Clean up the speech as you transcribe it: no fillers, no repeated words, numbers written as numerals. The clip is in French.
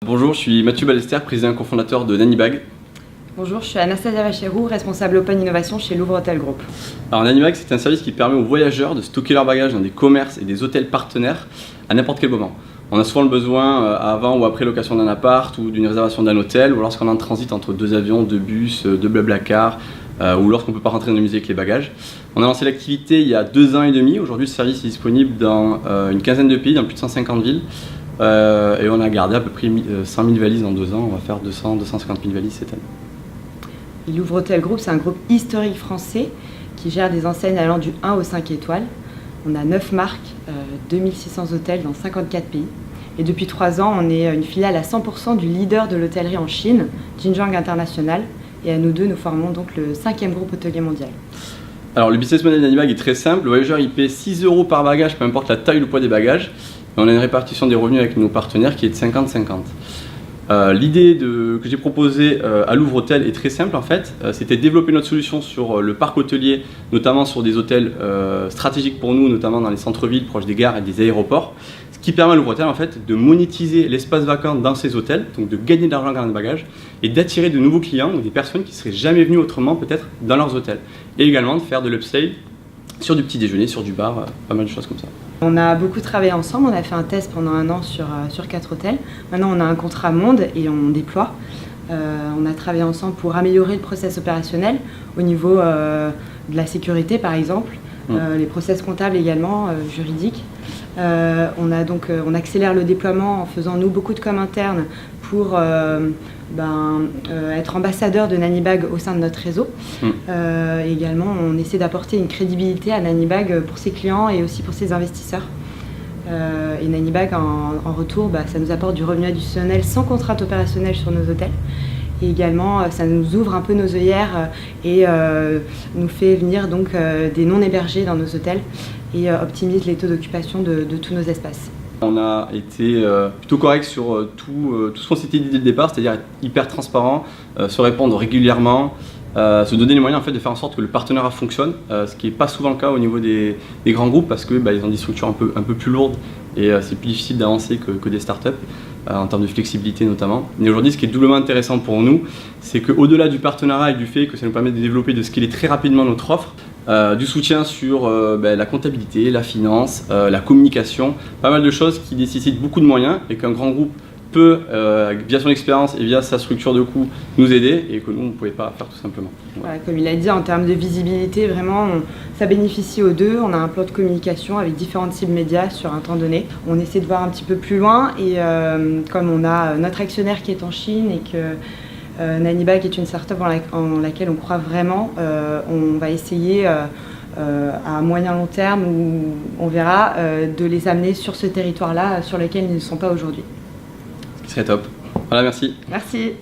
Bonjour, je suis Mathieu Ballester, président et cofondateur de Nanibag. Bonjour, je suis Anastasia Vacherou, responsable Open Innovation chez Louvre Hôtel Group. Alors Nanibag, c'est un service qui permet aux voyageurs de stocker leurs bagages dans des commerces et des hôtels partenaires à n'importe quel moment. On a souvent le besoin avant ou après location d'un appart ou d'une réservation d'un hôtel, ou lorsqu'on est en transit entre deux avions, deux bus, deux blablacar, ou lorsqu'on ne peut pas rentrer dans le musée avec les bagages. On a lancé l'activité il y a 2 ans et demi. Aujourd'hui, le service est disponible dans une quinzaine de pays, dans plus de 150 villes. Et on a gardé à peu près 100 000 valises en 2 ans. On va faire 250 000 valises cette année. Louvre Hôtel Group, c'est un groupe historique français qui gère des enseignes allant du 1 au 5 étoiles. On a 9 marques, 2600 hôtels dans 54 pays. Et depuis 3 ans, on est une filiale à 100% du leader de l'hôtellerie en Chine, Jinjiang International. Et à nous deux, nous formons donc le 5e groupe hôtelier mondial. Alors le business model d'Anibag est très simple. Le voyageur il paie 6 € par bagage, peu importe la taille ou le poids des bagages. Et on a une répartition des revenus avec nos partenaires qui est de 50-50. L'idée que j'ai proposée à Louvre Hôtel est très simple en fait. C'était de développer notre solution sur le parc hôtelier, notamment sur des hôtels stratégiques pour nous, notamment dans les centres-villes, proches des gares et des aéroports. Ce qui permet à Louvre Hôtel en fait de monétiser l'espace vacant dans ces hôtels, donc de gagner de l'argent grâce aux bagages et d'attirer de nouveaux clients ou des personnes qui ne seraient jamais venues autrement peut-être dans leurs hôtels. Et également de faire de l'upsell sur du petit déjeuner, sur du bar, pas mal de choses comme ça. On a beaucoup travaillé ensemble, on a fait un test pendant 1 an sur 4 hôtels. Maintenant on a un contrat monde et on déploie. On a travaillé ensemble pour améliorer le process opérationnel au niveau de la sécurité par exemple, les process comptables également, juridiques. On accélère le déploiement en faisant nous beaucoup de com internes pour être ambassadeur de Nanibag au sein de notre réseau. Également, on essaie d'apporter une crédibilité à Nanibag pour ses clients et aussi pour ses investisseurs. Et Nanibag, en retour, ça nous apporte du revenu additionnel sans contrainte opérationnelle sur nos hôtels. Et également, ça nous ouvre un peu nos œillères et nous fait venir donc des non-hébergés dans nos hôtels et optimise les taux d'occupation de tous nos espaces. On a été plutôt correct sur tout ce qu'on s'était dit dès le départ, c'est-à-dire être hyper transparent, se répondre régulièrement, se donner les moyens en fait, de faire en sorte que le partenariat fonctionne, ce qui n'est pas souvent le cas au niveau des grands groupes parce qu'ils ont des structures un peu plus lourdes et c'est plus difficile d'avancer que des startups. En termes de flexibilité notamment. Mais aujourd'hui, ce qui est doublement intéressant pour nous, c'est qu'au-delà du partenariat et du fait que ça nous permet de développer, de scaler très rapidement notre offre, du soutien sur la comptabilité, la finance, la communication, pas mal de choses qui nécessitent beaucoup de moyens et qu'un grand groupe peut, via son expérience et via sa structure de coût, nous aider et que nous, on ne pouvait pas faire tout simplement. Voilà, comme il a dit, en termes de visibilité, vraiment, ça bénéficie aux deux. On a un plan de communication avec différentes cibles médias sur un temps donné. On essaie de voir un petit peu plus loin et comme on a notre actionnaire qui est en Chine et que Nanibag est une startup en laquelle on croit vraiment, on va essayer à moyen long terme où on verra de les amener sur ce territoire-là sur lequel ils ne sont pas aujourd'hui. Ce qui serait top. Voilà, merci. Merci.